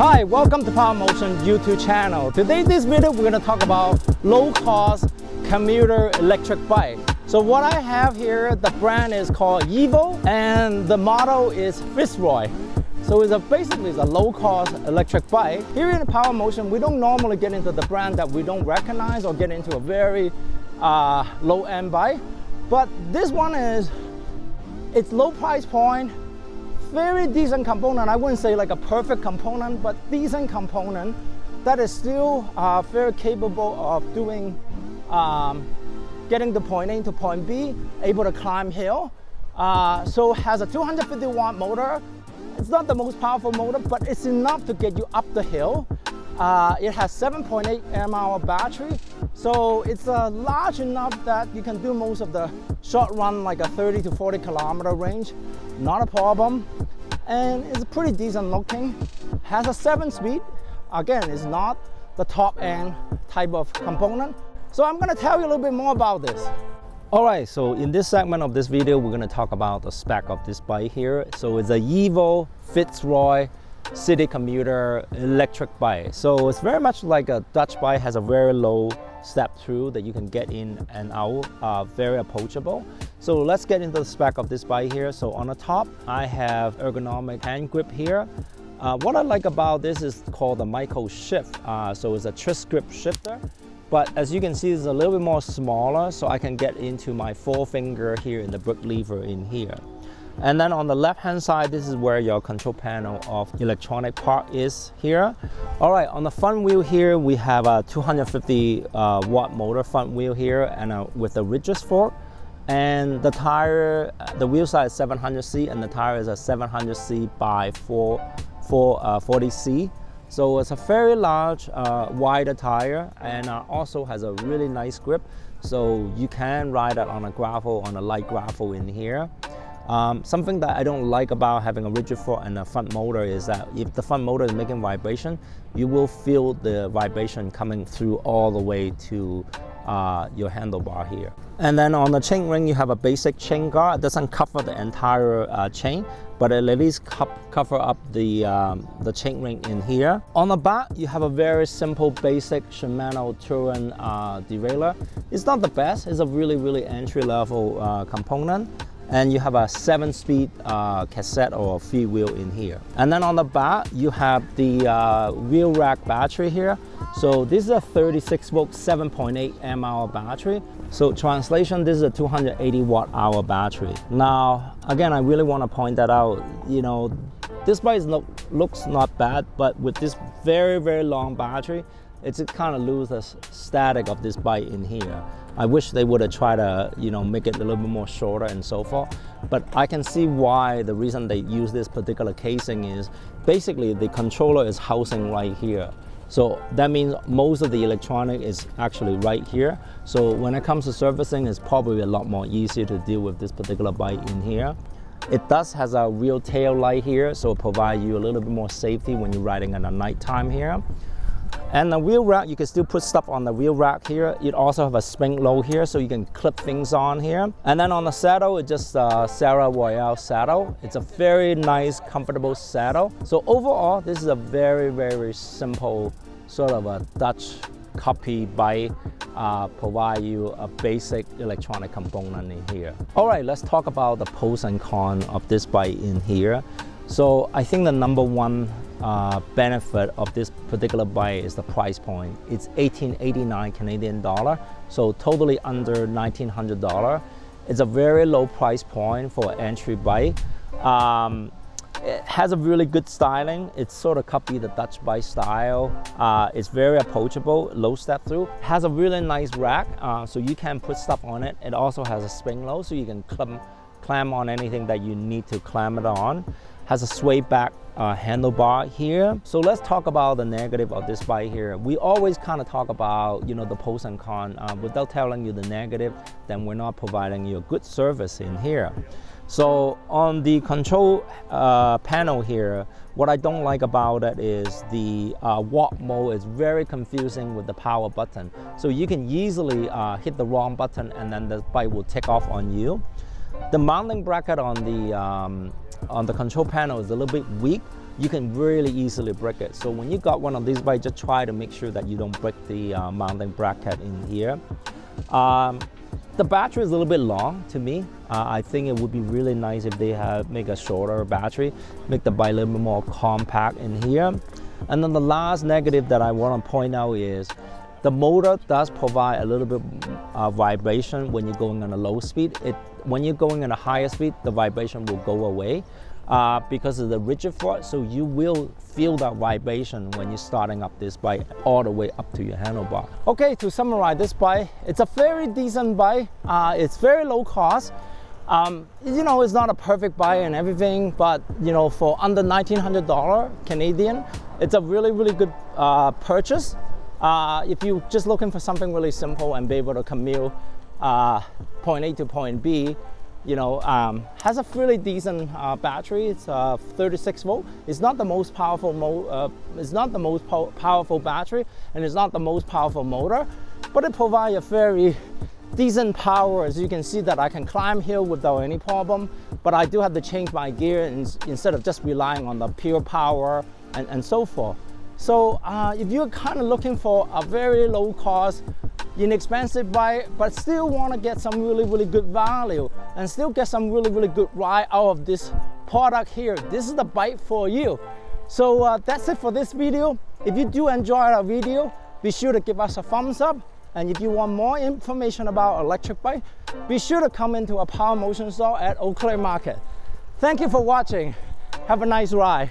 Hi, welcome to PowerMotion YouTube channel. Today this video we're going to talk about low-cost commuter electric bike. So what I have here, the brand is called Evo and the model is Fitzroy. So basically it's a low-cost electric bike. Here in PowerMotion we don't normally get into the brand that we don't recognize or get into a very low-end bike. But this one it's low price point, very decent component. I wouldn't say like a perfect component, but decent component that is still very capable of doing getting the point A to point B, able to climb hill. So has a 250 watt motor. It's not the most powerful motor, but it's enough to get you up the hill. It has 7.8 mAh battery, so it's large enough that you can do most of the short run, like a 30 to 40 kilometer range. Not a problem, and it's pretty decent looking. Has a 7-speed. Again, it's not the top end type of component. So I'm going to tell you a little bit more about this. Alright, so in this segment of this video, we're going to talk about the spec of this bike here. So it's a Evo Fitzroy city commuter electric bike. So it's very much like a Dutch bike, has a very low step through that you can get in and out, very approachable. So let's get into the spec of this bike here. So on the top, I have ergonomic hand grip here. What I like about this is called the micro shift. So it's a twist grip shifter. But as you can see, it's a little bit more smaller, so I can get into my forefinger here in the brake lever in here. And then on the left hand side, this is where your control panel of electronic part is here. All right, on the front wheel here, we have a 250 watt motor front wheel here and with a ridges fork. And the tire, the wheel size is 700C and the tire is a 700C by 440C. So it's a very large, wider tire, and also has a really nice grip. So you can ride it on a gravel, on a light gravel in here. Something that I don't like about having a rigid fork and a front motor is that if the front motor is making vibration, you will feel the vibration coming through all the way to your handlebar here. And then on the chain ring, you have a basic chain guard. It doesn't cover the entire chain, but it at least cover up the chain ring in here. On the back, you have a very simple, basic Shimano Tourney derailleur. It's not the best. It's a really entry-level component. And you have a 7-speed cassette or free wheel in here. And then on the back, you have the wheel rack battery here. So this is a 36 volt 7.8 mAh battery. So translation, this is a 280 watt hour battery. Now, again, I really want to point that out. You know, this bike looks not bad, but with this very long battery, it's kind of lose the static of this bike in here. I wish they would have tried to, make it a little bit more shorter and so forth. But I can see why the reason they use this particular casing is basically the controller is housing right here. So that means most of the electronic is actually right here. So when it comes to servicing, it's probably a lot more easier to deal with this particular bike in here. It does has a real tail light here, so it provides you a little bit more safety when you're riding at a nighttime here. And the wheel rack, you can still put stuff on the wheel rack here. It also have a spring load here, so you can clip things on here. And then on the saddle, it's just a Serra Royale saddle. It's a very nice, comfortable saddle. So overall, this is a very simple sort of a Dutch copy bike. Provide you a basic electronic component in here. All right, let's talk about the pros and cons of this bike in here. So I think the number one benefit of this particular bike is the price point. It's 1889 Canadian dollar, so totally under $1,900. It's a very low price point for an entry bike. It has a really good styling. It's sort of copy the Dutch bike style. It's very approachable, low step through. Has a really nice rack, so you can put stuff on it. It also has a spring load, so you can clamp on anything that you need to clamp it on. Has a sway back handlebar here. So let's talk about the negative of this bike here. We always kind of talk about, the pros and cons. Without telling you the negative, then we're not providing you a good service in here. So on the control panel here, what I don't like about it is the walk mode is very confusing with the power button. So you can easily hit the wrong button and then the bike will take off on you. The mounting bracket on the control panel is a little bit weak. you can really easily break it. So when you got one of these bikes, just try to make sure that you don't break the mounting bracket in here. The battery is a little bit long to me. I think it would be really nice if they make a shorter battery, make the bike a little bit more compact in here. And then the last negative that I want to point out is the motor does provide a little bit vibration when you're going on a low speed. When you're going on a higher speed, the vibration will go away because of the rigid fork, so you will feel that vibration when you're starting up this bike all the way up to your handlebar. Okay, to summarize this bike, it's a very decent bike. It's very low cost. You know, it's not a perfect bike and everything, but you know, for under $1,900 Canadian, it's a really, really good purchase. If you're just looking for something really simple and be able to commute point A to point B, you know, has a really decent battery. It's 36 volt. It's not the most powerful powerful battery, and it's not the most powerful motor, but it provides a very decent power. As you can see that I can climb hill without any problem, but I do have to change my gear instead of just relying on the pure power and so forth. So if you're kind of looking for a very low cost, inexpensive bike, but still want to get some really, really good value and still get some really, really good ride out of this product here, this is the bike for you. So that's it for this video. If you do enjoy our video, be sure to give us a thumbs up. And if you want more information about electric bike, be sure to come into our Power Motion store at Eau Claire Market. Thank you for watching. Have a nice ride.